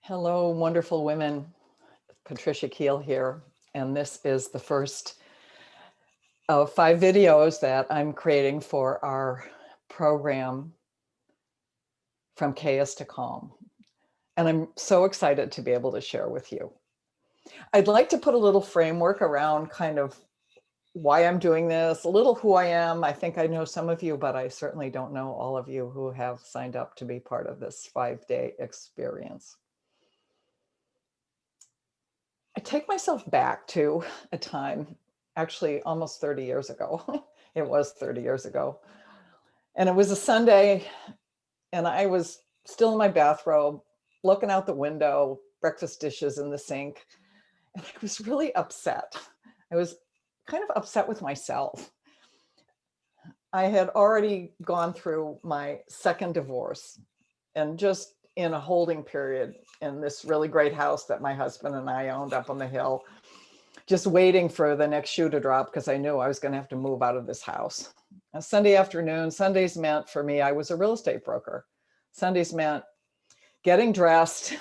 Hello, wonderful women. Patricia Keel here, and this is the first of 5 videos that I'm creating for our program From Chaos to Calm. And I'm so excited to be able to share with you. I'd like to put a little framework around kind of why I'm doing this, a little who I am. I think I know some of you, but I certainly don't know all of you who have signed up to be part of this 5-day experience. I take myself back to a time, actually almost 30 years ago. It was 30 years ago. And it was a Sunday, and I was still in my bathrobe, looking out the window, breakfast dishes in the sink. And I was really upset. I was kind of upset with myself. I had already gone through my second divorce and just in a holding period in this really great house that my husband and I owned up on the hill, just waiting for the next shoe to drop because I knew I was going to have to move out of this house. A Sunday afternoon, Sundays meant for me, I was a real estate broker. Sundays meant getting dressed,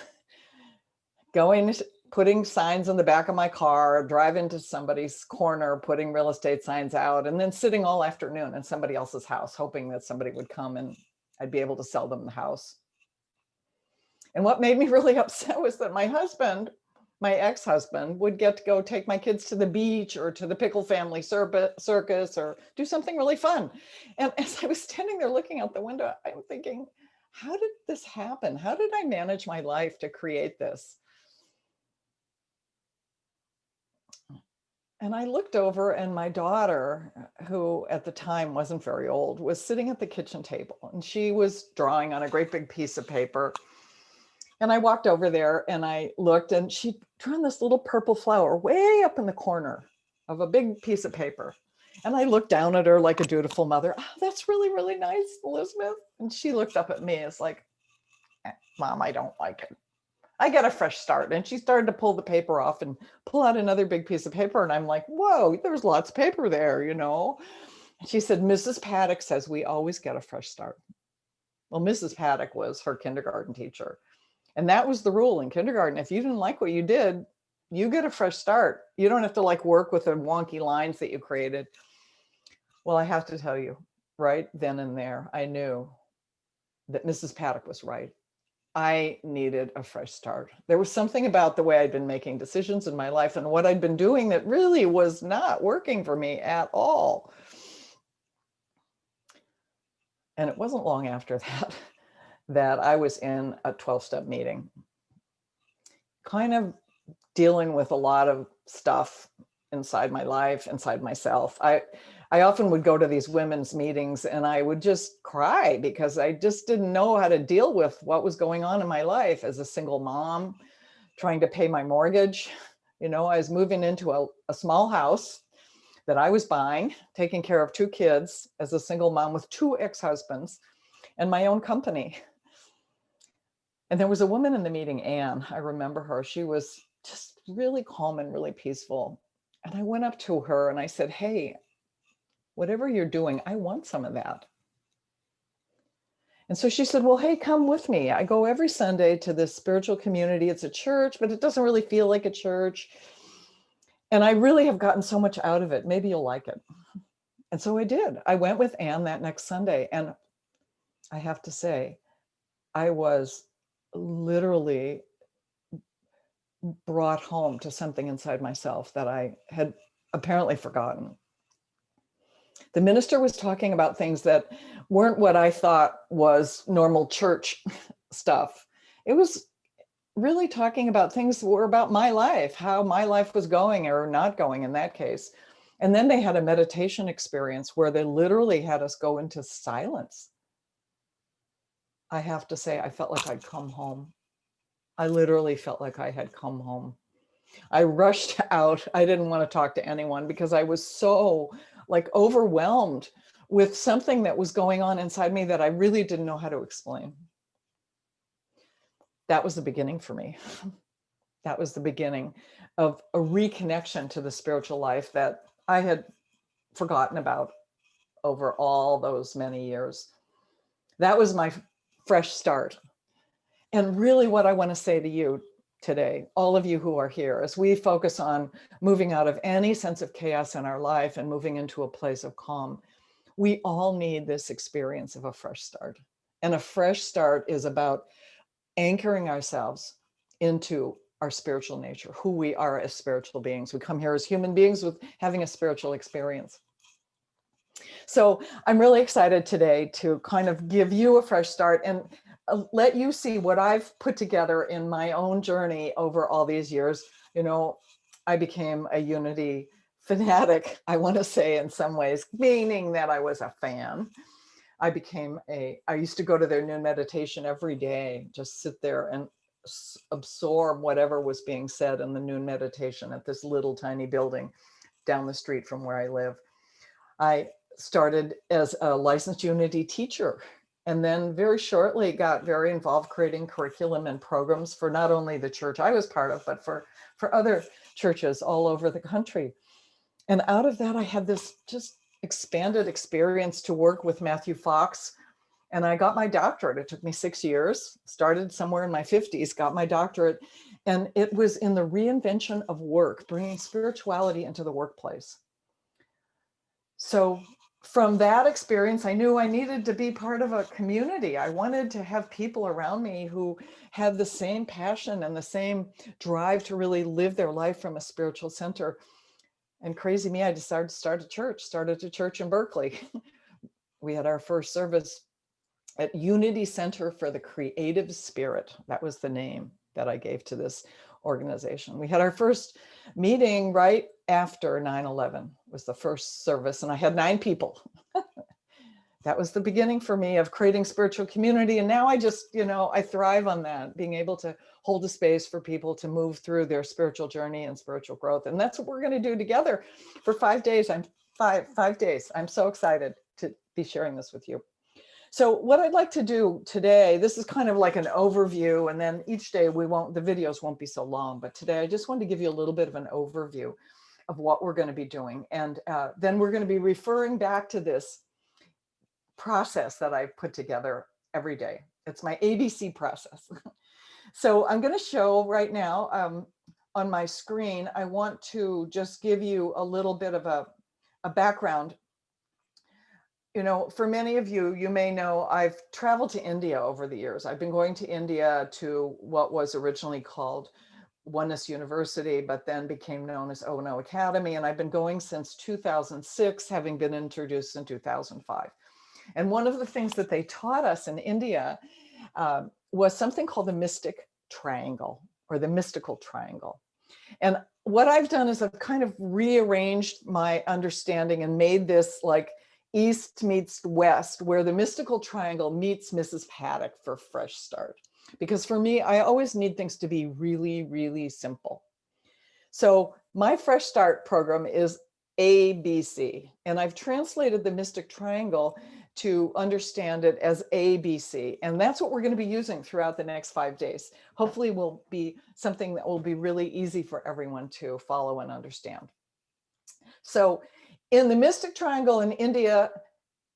putting signs on the back of my car, driving to somebody's corner, putting real estate signs out, and then sitting all afternoon in somebody else's house, hoping that somebody would come and I'd be able to sell them the house. And what made me really upset was that my husband, my ex-husband, would get to go take my kids to the beach or to the Pickle Family Circus or do something really fun. And as I was standing there looking out the window, I'm thinking, how did this happen? How did I manage my life to create this? And I looked over, and my daughter, who at the time wasn't very old, was sitting at the kitchen table, and she was drawing on a great big piece of paper. And I walked over there and I looked, and she'd drawn this little purple flower way up in the corner of a big piece of paper. And I looked down at her like a dutiful mother. Oh, that's really, really nice, Elizabeth. And she looked up at me as like, Mom, I don't like it. I get a fresh start. And she started to pull the paper off and pull out another big piece of paper. And I'm like, whoa, there's lots of paper there, you know? And she said, Mrs. Paddock says we always get a fresh start. Well, Mrs. Paddock was her kindergarten teacher. And that was the rule in kindergarten. If you didn't like what you did, you get a fresh start. You don't have to like work with the wonky lines that you created. Well, I have to tell you, right then and there, I knew that Mrs. Paddock was right. I needed a fresh start. There was something about the way I'd been making decisions in my life and what I'd been doing that really was not working for me at all. And it wasn't long after that I was in a 12-step meeting, kind of dealing with a lot of stuff inside my life, inside myself. I often would go to these women's meetings and I would just cry because I just didn't know how to deal with what was going on in my life as a single mom, trying to pay my mortgage. You know, I was moving into a small house that I was buying, taking care of 2 kids as a single mom with 2 ex-husbands and my own company. And there was a woman in the meeting, Anne, I remember her. She was just really calm and really peaceful. And I went up to her and I said, hey, whatever you're doing, I want some of that. And so she said, well, hey, come with me. I go every Sunday to this spiritual community. It's a church, but it doesn't really feel like a church. And I really have gotten so much out of it. Maybe you'll like it. And so I did. I went with Anne that next Sunday. And I have to say, I was literally brought home to something inside myself that I had apparently forgotten. The minister was talking about things that weren't what I thought was normal church stuff. It was really talking about things that were about my life, how my life was going or not going in that case. And then they had a meditation experience where they literally had us go into silence. I have to say, I felt like I'd come home. I literally felt like I had come home. I rushed out. I didn't want to talk to anyone because I was so like overwhelmed with something that was going on inside me that I really didn't know how to explain. That was the beginning for me. That was the beginning of a reconnection to the spiritual life that I had forgotten about over all those many years. That was my fresh start. And really what I want to say to you today, all of you who are here, as we focus on moving out of any sense of chaos in our life and moving into a place of calm, we all need this experience of a fresh start. And a fresh start is about anchoring ourselves into our spiritual nature, who we are as spiritual beings. We come here as human beings with having a spiritual experience. So I'm really excited today to kind of give you a fresh start and let you see what I've put together in my own journey over all these years. You know, I became a unity fanatic, I want to say, in some ways, meaning that I was a fan. I used to go to their noon meditation every day, just sit there and absorb whatever was being said in the noon meditation at this little tiny building down the street from where I live. I started as a licensed unity teacher, and then very shortly got very involved creating curriculum and programs for not only the church I was part of, but for other churches all over the country. And out of that, I had this just expanded experience to work with Matthew Fox. And I got my doctorate. It took me 6 years, started somewhere in my 50s, got my doctorate. And it was in the reinvention of work, bringing spirituality into the workplace. So from that experience, I knew I needed to be part of a community. I wanted to have people around me who had the same passion and the same drive to really live their life from a spiritual center. And crazy me, I decided to started a church in Berkeley. We had our first service at Unity Center for the Creative Spirit. That was the name that I gave to this organization. We had our first meeting right after 9/11 was the first service, and I had 9 people. That was the beginning for me of creating spiritual community. And now I just, I thrive on that, being able to hold a space for people to move through their spiritual journey and spiritual growth. And that's what we're going to do together for 5 days. Five days. I'm so excited to be sharing this with you. So what I'd like to do today, this is kind of like an overview, and then each day the videos won't be so long, but today I just wanted to give you a little bit of an overview of what we're going to be doing. And then we're going to be referring back to this process that I put together every day. It's my ABC process. So I'm going to show right now on my screen. I want to just give you a little bit of a background. For many of you, you may know I've traveled to India over the years. I've been going to India to what was originally called Oneness University, but then became known as O&O Academy. And I've been going since 2006, having been introduced in 2005. And one of the things that they taught us in India was something called the mystic triangle, or the mystical triangle. And what I've done is I've kind of rearranged my understanding and made this like East meets West, where the mystical triangle meets Mrs. Paddock for fresh start. Because for me, I always need things to be really, really simple. So my fresh start program is ABC, and I've translated the mystic triangle to understand it as ABC. And that's what we're going to be using throughout the next 5 days. Hopefully will be something that will be really easy for everyone to follow and understand. So in the mystic triangle in India,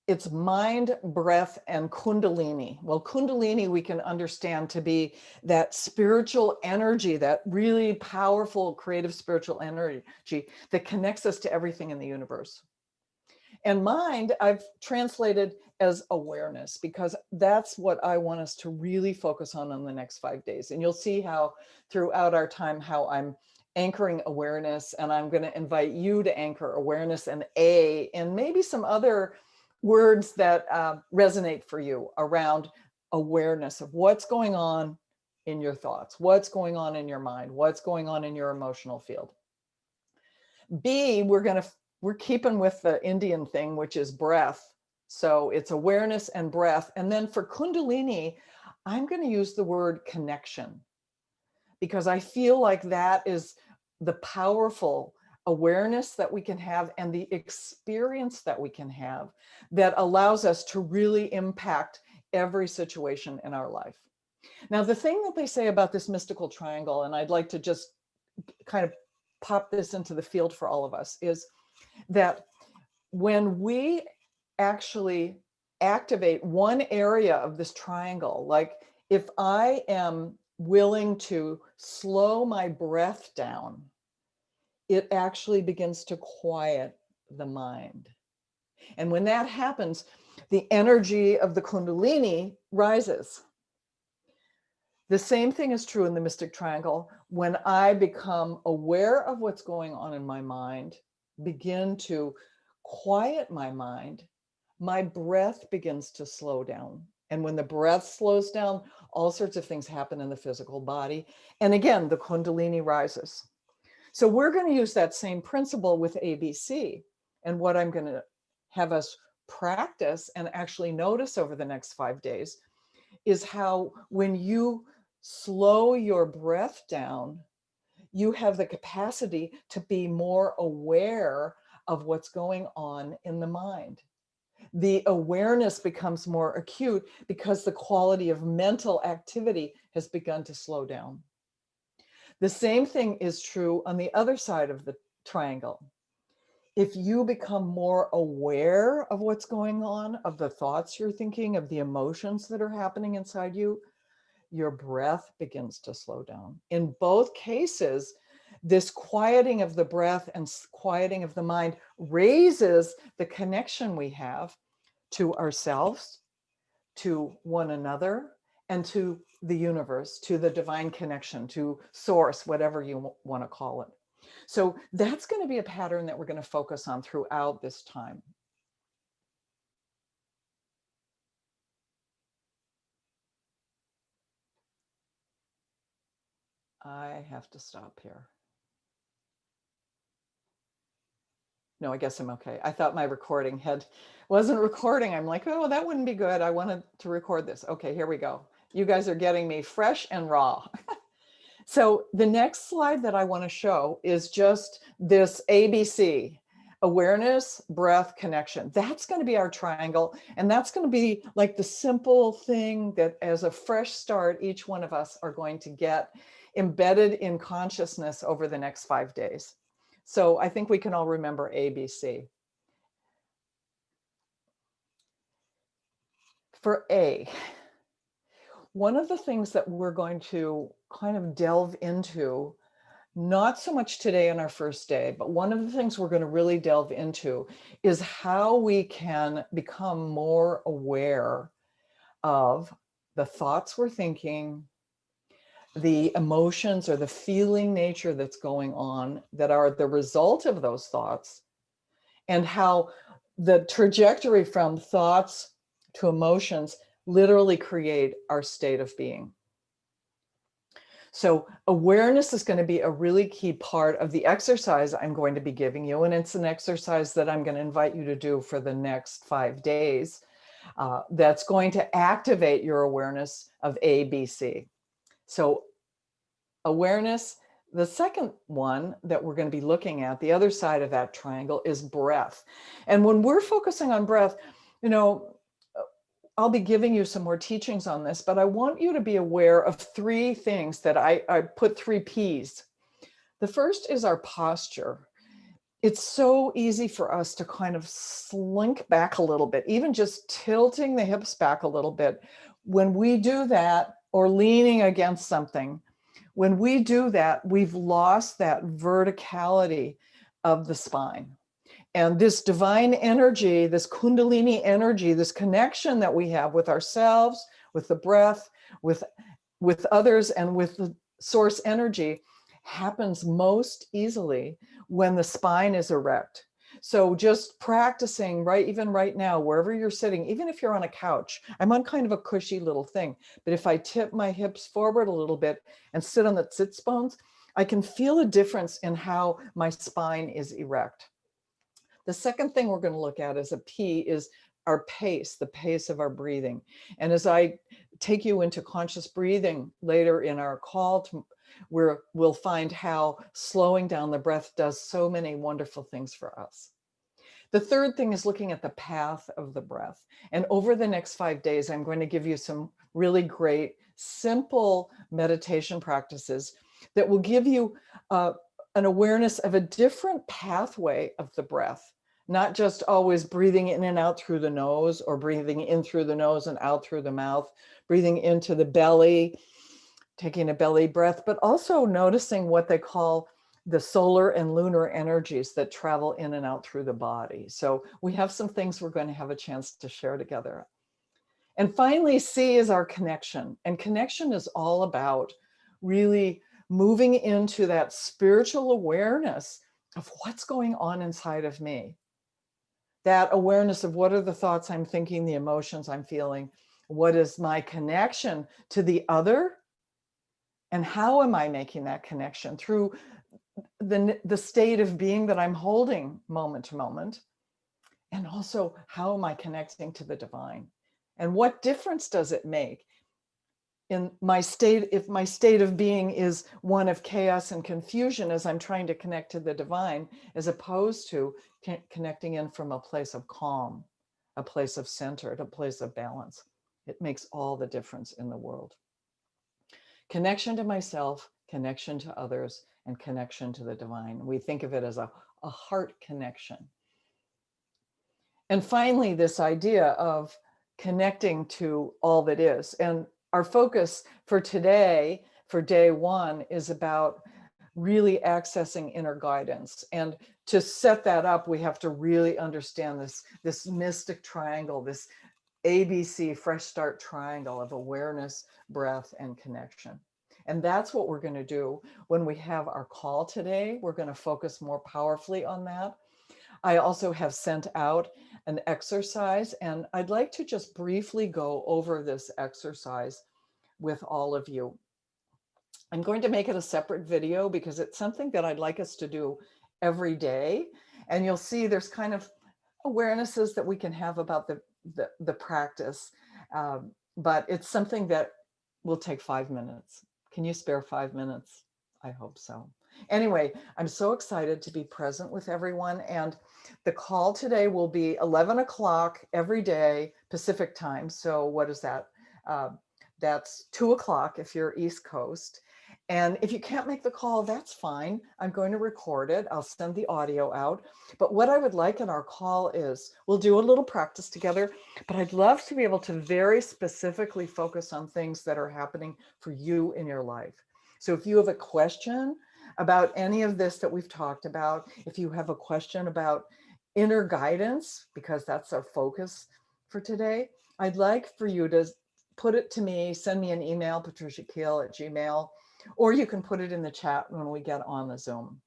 it's mind, breath, and Kundalini. Well, Kundalini we can understand to be that spiritual energy, that really powerful, creative spiritual energy that connects us to everything in the universe. And mind, I've translated as awareness, because that's what I want us to really focus on the next 5 days. And you'll see how throughout our time, how I'm anchoring awareness, and I'm going to invite you to anchor awareness and maybe some other words that resonate for you around awareness of what's going on in your thoughts, what's going on in your mind, what's going on in your emotional field. B, we're keeping with the Indian thing, which is breath. So it's awareness and breath. And then for Kundalini, I'm going to use the word connection, because I feel like that is the powerful awareness that we can have and the experience that we can have that allows us to really impact every situation in our life. Now, the thing that they say about this mystical triangle, and I'd like to just kind of pop this into the field for all of us, is that when we actually activate one area of this triangle, like If I am willing to slow my breath down, it actually begins to quiet the mind. And when that happens, the energy of the Kundalini rises. The same thing is true in the mystic triangle. When I become aware of what's going on in my mind, begin to quiet my mind, my breath begins to slow down. And when the breath slows down, all sorts of things happen in the physical body. And again, the Kundalini rises. So we're going to use that same principle with ABC. And what I'm going to have us practice and actually notice over the next 5 days is how when you slow your breath down, you have the capacity to be more aware of what's going on in the mind. The awareness becomes more acute because the quality of mental activity has begun to slow down. The same thing is true on the other side of the triangle. If you become more aware of what's going on, of the thoughts you're thinking, of the emotions that are happening inside you, your breath begins to slow down. In both cases, this quieting of the breath and quieting of the mind raises the connection we have to ourselves, to one another, and to the universe, to the divine connection, to source, whatever you want to call it. So that's going to be a pattern that we're going to focus on throughout this time. I have to stop here. No, I guess I'm okay. I thought my recording wasn't recording. I'm like, oh, that wouldn't be good. I wanted to record this. Okay, here we go. You guys are getting me fresh and raw. So the next slide that I want to show is just this ABC, awareness, breath, connection. That's going to be our triangle. And that's going to be like the simple thing that as a fresh start, each one of us are going to get embedded in consciousness over the next 5 days. So I think we can all remember ABC. For A, one of the things that we're going to kind of delve into, not so much today on our first day, but one of the things we're going to really delve into is how we can become more aware of the thoughts we're thinking, the emotions or the feeling nature that's going on that are the result of those thoughts, and how the trajectory from thoughts to emotions literally create our state of being. So awareness is going to be a really key part of the exercise I'm going to be giving you. And it's an exercise that I'm going to invite you to do for the next 5 days. That's going to activate your awareness of ABC. So awareness. The second one that we're going to be looking at, the other side of that triangle, is breath. And when we're focusing on breath, you know, I'll be giving you some more teachings on this, but I want you to be aware of 3 things that I put 3 P's. The first is our posture. It's so easy for us to kind of slink back a little bit, even just tilting the hips back a little bit. When we do that, or leaning against something, when we do that, we've lost that verticality of the spine. And this divine energy, this Kundalini energy, this connection that we have with ourselves, with the breath, with others, and with the source energy happens most easily when the spine is erect. So just practicing even right now, wherever you're sitting, even if you're on a couch, I'm on kind of a cushy little thing, but if I tip my hips forward a little bit and sit on the sits bones, I can feel a difference in how my spine is erect. The second thing we're going to look at as a P is our pace, the pace of our breathing. And as I take you into conscious breathing later in our call, we'll find how slowing down the breath does so many wonderful things for us. The third thing is looking at the path of the breath. And over the next 5 days, I'm going to give you some really great, simple meditation practices that will give you an awareness of a different pathway of the breath, not just always breathing in and out through the nose, or breathing in through the nose and out through the mouth, breathing into the belly, taking a belly breath, but also noticing what they call the solar and lunar energies that travel in and out through the body. So we have some things we're going to have a chance to share together. And finally, C is our connection. And connection is all about really moving into that spiritual awareness of what's going on inside of me. That awareness of what are the thoughts I'm thinking, the emotions I'm feeling, what is my connection to the other, and how am I making that connection through the state of being that I'm holding moment to moment, and also how am I connecting to the divine, and what difference does it make in my state if my state of being is one of chaos and confusion as I'm trying to connect to the divine, as opposed to connecting in from a place of calm, a place of center, a place of balance. It makes all the difference in the world. Connection to myself, connection to others, and connection to the divine. We think of it as a heart connection. And finally, this idea of connecting to all that is. And our focus for today, for day one, is about really accessing inner guidance. And to set that up, we have to really understand this mystic triangle, this ABC fresh start triangle of awareness, breath, and connection. And that's what we're going to do when we have our call today. We're going to focus more powerfully on that. I also have sent out an exercise, and I'd like to just briefly go over this exercise with all of you. I'm going to make it a separate video because it's something that I'd like us to do every day. And you'll see there's kind of awarenesses that we can have about the practice, but it's something that will take 5 minutes. Can you spare 5 minutes? I hope so. Anyway, I'm so excited to be present with everyone. And the call today will be 11 o'clock every day, Pacific time. So what is that? That's 2 o'clock if you're East Coast. And if you can't make the call, that's fine. I'm going to record it. I'll send the audio out. But what I would like in our call is we'll do a little practice together, but I'd love to be able to very specifically focus on things that are happening for you in your life. So if you have a question about any of this that we've talked about, if you have a question about inner guidance, because that's our focus for today, I'd like for you to put it to me, send me an email, patriciakeel@gmail.com, or you can put it in the chat when we get on the Zoom.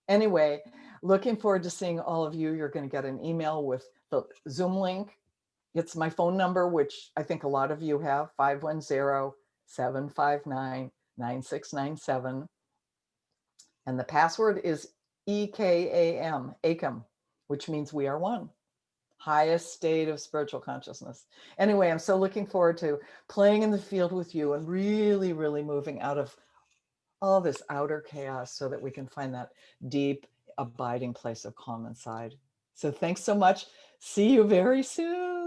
Anyway, looking forward to seeing all of you. You're going to get an email with the Zoom link. It's my phone number, which I think a lot of you have, 510-759-9697. And the password is EKAM, AKAM, which means we are one. Highest state of spiritual consciousness. Anyway, I'm so looking forward to playing in the field with you and really, really moving out of all this outer chaos so that we can find that deep, abiding place of calm inside. So thanks so much. See you very soon.